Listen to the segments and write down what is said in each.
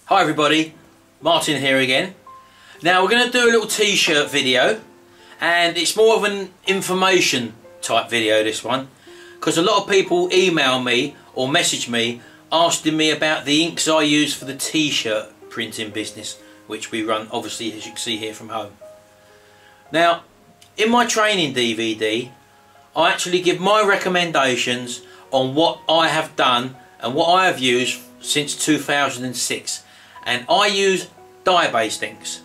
Hi everybody, Martin here again. Now we're going to do a little t-shirt video, and it's more of an information type video, this one, because a lot of people email me or message me asking me about the inks I use for the t-shirt printing business, which we run obviously, as you can see here, from home. Now in my training DVD I actually give my recommendations on what I have done and what I have used since 2006, and I use dye-based inks.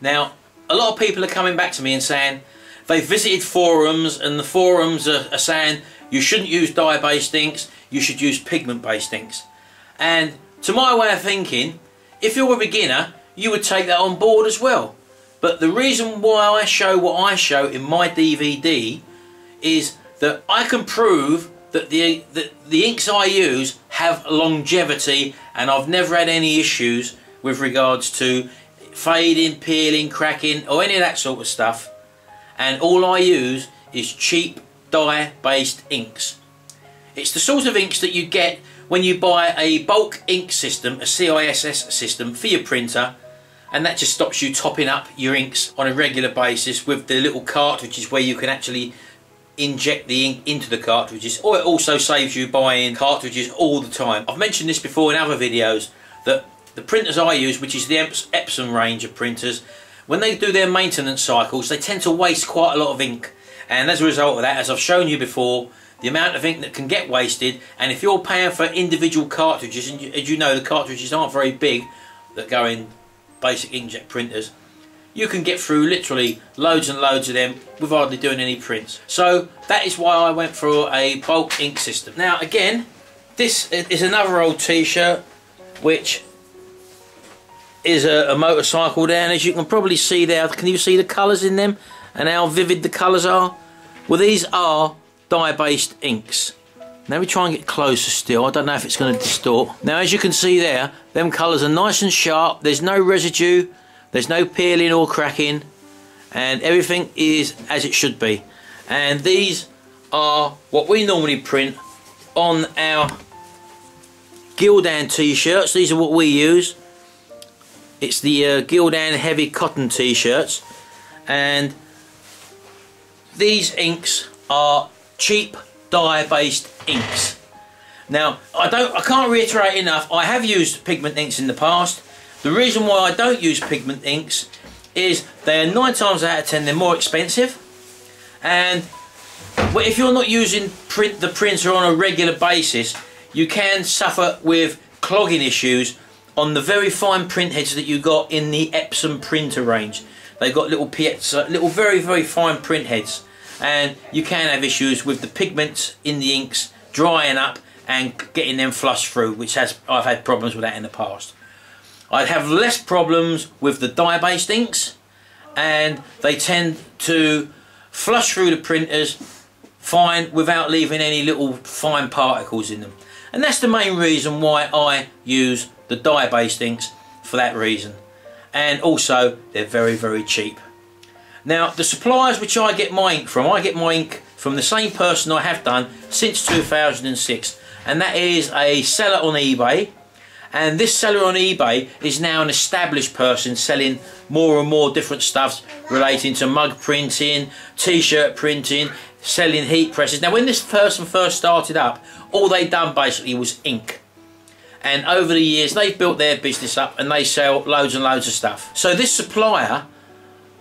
Now a lot of people are coming back to me and saying they've visited forums, and the forums are saying you shouldn't use dye-based inks, you should use pigment-based inks. And to my way of thinking, if you're a beginner, you would take that on board as well. But the reason why I show what I show in my DVD is that I can prove that the inks I use have longevity, and I've never had any issues with regards to fading, peeling, cracking or any of that sort of stuff. And all I use is cheap dye-based inks. It's the sort of inks that you get when you buy a bulk ink system, a CISS system for your printer, and that just stops you topping up your inks on a regular basis with the little cartridges where you can actually inject the ink into the cartridges, or it also saves you buying cartridges all the time. I've mentioned this before in other videos that the printers I use, which is the Epsom range of printers, when they do their maintenance cycles they tend to waste quite a lot of ink, and as a result of that, as I've shown you before, the amount of ink that can get wasted, and if you're paying for individual cartridges, and as you know the cartridges aren't very big that go in basic inkjet printers, you can get through literally loads and loads of them with hardly doing any prints. So that is why I went for a bulk ink system. Now again, this is another old t-shirt which is a motorcycle there, and as you can probably see there, can you see the colours in them and how vivid the colours are? Well, these are dye-based inks. Now we try and get closer still, I don't know if it's going to distort. Now as you can see there, them colours are nice and sharp, there's no residue, there's no peeling or cracking, and everything is as it should be. And these are what we normally print on our Gildan t-shirts. These are what we use. It's the Gildan heavy cotton t-shirts, and these inks are cheap dye-based inks. Now I can't reiterate enough, I have used pigment inks in the past. The reason why I don't use pigment inks is they are 9 times out of 10 they're more expensive, and if you're not using the printer on a regular basis, you can suffer with clogging issues on the very fine print heads that you got in the Epsom printer range. They've got little piezo, little very fine print heads, and you can have issues with the pigments in the inks drying up and getting them flushed through, which I've had problems with that in the past. I'd have less problems with the dye-based inks, and they tend to flush through the printers fine without leaving any little fine particles in them. And that's the main reason why I use the dye-based inks, for that reason. And also they're very cheap. Now the suppliers which I get my ink from the same person I have done since 2006, and that is a seller on eBay. And this seller on eBay is now an established person selling more and more different stuffs relating to mug printing, t-shirt printing, selling heat presses. Now when this person first started up, all they done basically was ink. And over the years they've built their business up and they sell loads and loads of stuff. So this supplier,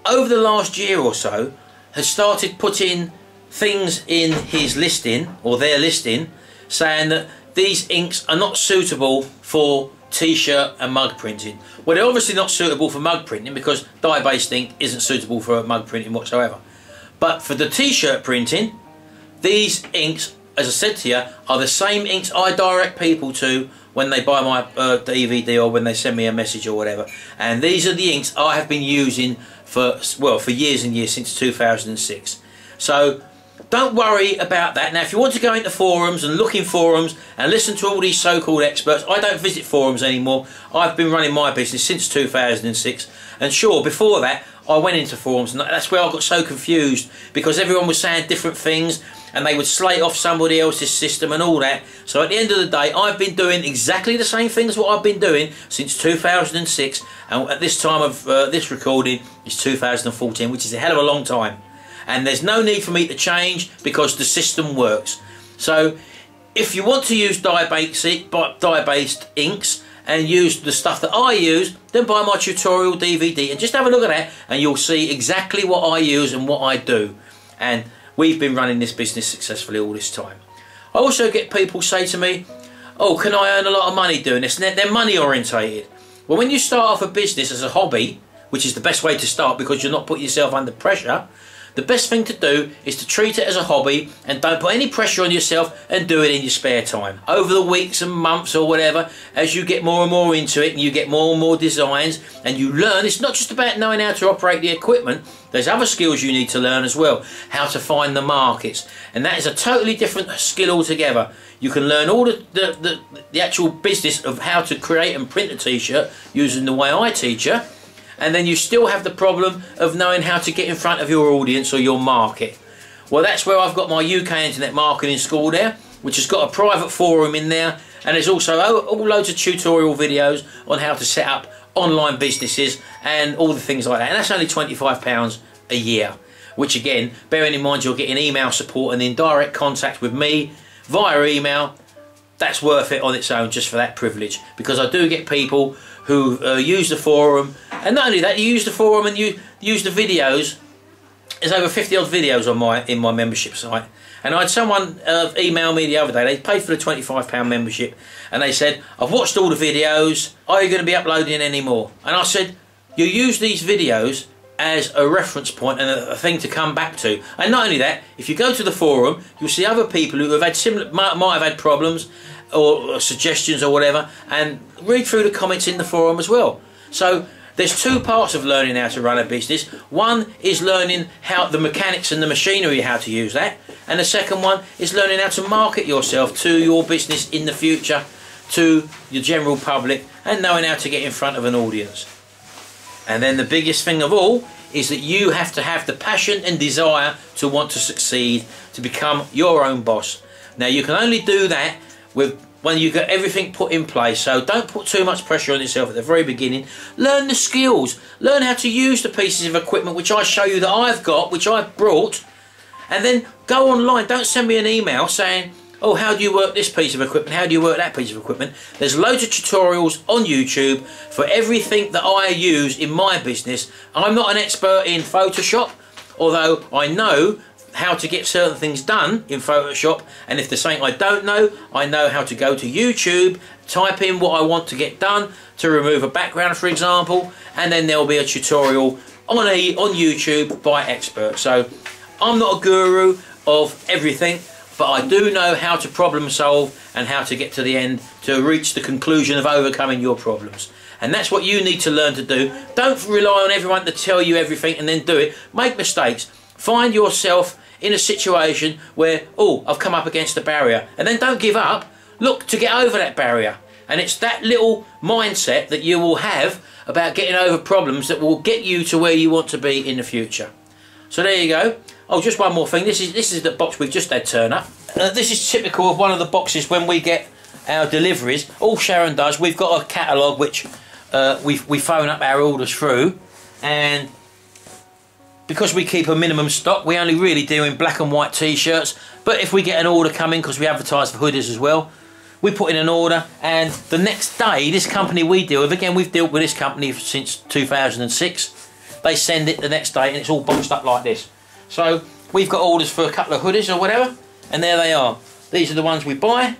over the last year or so, has started putting things in his listing, or their listing, saying that these inks are not suitable for t-shirt and mug printing. Well, they're obviously not suitable for mug printing because dye-based ink isn't suitable for mug printing whatsoever. But for the t-shirt printing, these inks, as I said to you, are the same inks I direct people to when they buy my DVD or when they send me a message or whatever. And these are the inks I have been using for, well, for years and years, since 2006. So don't worry about that. Now if you want to go into forums and look in forums and listen to all these so-called experts, I don't visit forums anymore. I've been running my business since 2006, and sure, before that I went into forums, and that's where I got so confused, because everyone was saying different things, and they would slate off somebody else's system and all that. So at the end of the day, I've been doing exactly the same thing as what I've been doing since 2006, and at this time of this recording is 2014, which is a hell of a long time. And there's no need for me to change because the system works. So if you want to use dye-based inks and use the stuff that I use, then buy my tutorial DVD and just have a look at that, and you'll see exactly what I use and what I do. And we've been running this business successfully all this time. I also get people say to me, oh, can I earn a lot of money doing this? And they're money orientated. Well, when you start off a business as a hobby, which is the best way to start because you're not putting yourself under pressure, the best thing to do is to treat it as a hobby and don't put any pressure on yourself, and do it in your spare time. Over the weeks and months or whatever, as you get more and more into it and you get more and more designs and you learn, it's not just about knowing how to operate the equipment, there's other skills you need to learn as well. How to find the markets, and that is a totally different skill altogether. You can learn all the actual business of how to create and print a t-shirt using the way I teach you, and then you still have the problem of knowing how to get in front of your audience or your market. Well, that's where I've got my UK Internet Marketing School there, which has got a private forum in there, and there's also all loads of tutorial videos on how to set up online businesses and all the things like that. And that's only £25 a year, which again, bearing in mind you're getting email support and in direct contact with me via email, that's worth it on its own just for that privilege, because I do get people who use the forum, and not only that, you use the forum and you use the videos. There's over 50 odd videos in my membership site, and I had someone email me the other day. They paid for the £25 membership, and they said, I've watched all the videos, are you going to be uploading any more? And I said, you use these videos as a reference point and a thing to come back to. And not only that, if you go to the forum, you'll see other people who have had similar, might have had problems or suggestions or whatever, and read through the comments in the forum as well. So there's two parts of learning how to run a business. One is learning how the mechanics and the machinery, how to use that, and the second one is learning how to market yourself to your business in the future, to your general public, and knowing how to get in front of an audience. And then the biggest thing of all is that you have to have the passion and desire to want to succeed, to become your own boss. Now you can only do that when you get everything put in place, so don't put too much pressure on yourself at the very beginning. Learn the skills, learn how to use the pieces of equipment which I show you that I've got, which I've brought, and then go online. Don't send me an email saying, oh, how do you work this piece of equipment, how do you work that piece of equipment. There's loads of tutorials on YouTube for everything that I use in my business. I'm not an expert in Photoshop, although I know how to get certain things done in Photoshop, and if there's something I don't know, I know how to go to YouTube, type in what I want to get done, to remove a background for example, and then there'll be a tutorial on YouTube by experts. So I'm not a guru of everything, but I do know how to problem solve and how to get to the end to reach the conclusion of overcoming your problems. And that's what you need to learn to do. Don't rely on everyone to tell you everything and then do it. Make mistakes. Find yourself in a situation where, oh, I've come up against a barrier, and then don't give up. Look to get over that barrier. And it's that little mindset that you will have about getting over problems that will get you to where you want to be in the future. So there you go. Oh, just one more thing. This is the box we've just had turn up. This is typical of one of the boxes when we get our deliveries. All Sharon does, we've got a catalogue which we phone up our orders through, and because we keep a minimum stock, we only really deal in black and white t-shirts. But if we get an order coming, because we advertise for hoodies as well, we put in an order, and the next day, this company we deal with, again, we've dealt with this company since 2006, they send it the next day and it's all boxed up like this. So we've got orders for a couple of hoodies or whatever, and there they are. These are the ones we buy,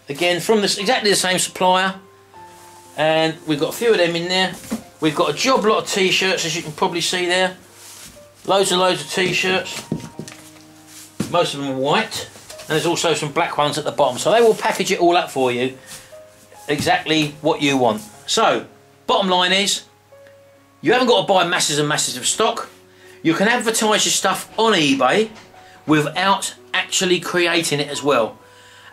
again, from exactly the same supplier, and we've got a few of them in there. We've got a job lot of t-shirts, as you can probably see there. Loads of t-shirts, most of them are white, and there's also some black ones at the bottom, so they will package it all up for you exactly what you want. So bottom line is, you haven't got to buy masses and masses of stock. You can advertise your stuff on eBay without actually creating it as well,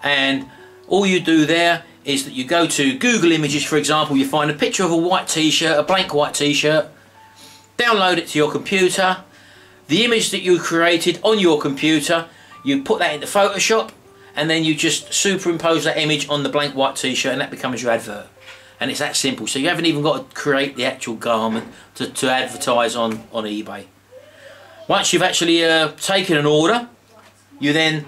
and all you do there is that you go to Google Images, for example, you find a picture of a white t-shirt, a blank white t-shirt, download it to your computer. The image that you created on your computer, you put that into Photoshop, and then you just superimpose that image on the blank white t-shirt, and that becomes your advert. And it's that simple. So you haven't even got to create the actual garment to advertise on eBay. Once you've actually taken an order, you then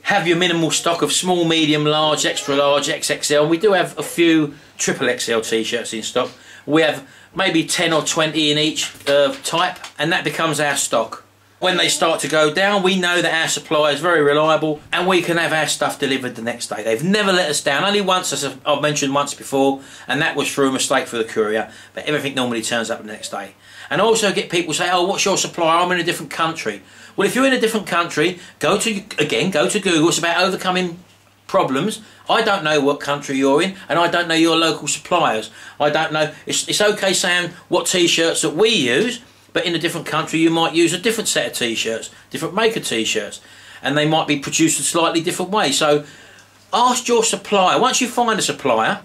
have your minimal stock of small, medium, large, extra large, XXL. We do have a few triple XL t-shirts in stock. We have maybe 10 or 20 in each type, and that becomes our stock. When they start to go down, we know that our supply is very reliable, and we can have our stuff delivered the next day. They've never let us down. Only once, as I've mentioned once before, and that was through a mistake for the courier, but everything normally turns up the next day. And I also get people say, oh, what's your supplier? I'm in a different country. Well, if you're in a different country, go to Google. It's about overcoming problems. I don't know what country you're in, and I don't know your local suppliers. I don't know. It's okay saying what t-shirts that we use, but in a different country you might use a different set of t-shirts, different maker t-shirts, and they might be produced a slightly different way. So ask your supplier, once you find a supplier,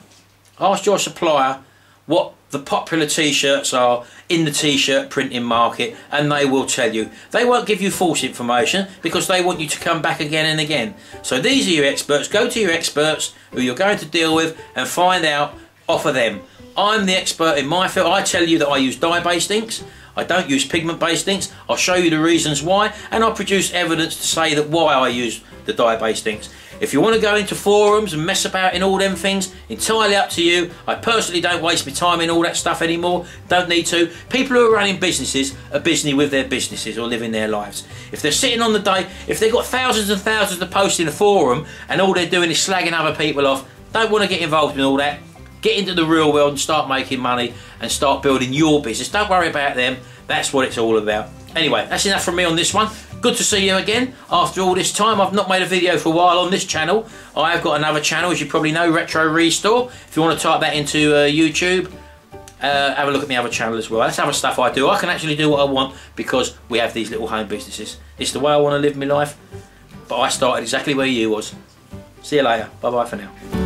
ask your supplier what the popular t-shirts are in the t-shirt printing market, and they will tell you. They won't give you false information because they want you to come back again and again. So these are your experts. Go to your experts who you're going to deal with and find out, offer them. I'm the expert in my field. I tell you that I use dye-based inks. I don't use pigment-based inks. I'll show you the reasons why, and I'll produce evidence to say that why I use the dye-based inks. If you want to go into forums and mess about in all them things, entirely up to you. I personally don't waste my time in all that stuff anymore. Don't need to. People who are running businesses are busy with their businesses or living their lives. If they're sitting on the day, if they've got thousands and thousands of posts in a forum and all they're doing is slagging other people off, don't want to get involved in all that. Get into the real world and start making money and start building your business. Don't worry about them. That's what it's all about. Anyway, that's enough from me on this one. Good to see you again after all this time. I've not made a video for a while on this channel. I have got another channel, as you probably know, Retro Restore. If you want to type that into YouTube, have a look at my other channel as well. That's other stuff I do. I can actually do what I want because we have these little home businesses. It's the way I want to live my life. But I started exactly where you was. See you later. Bye bye for now.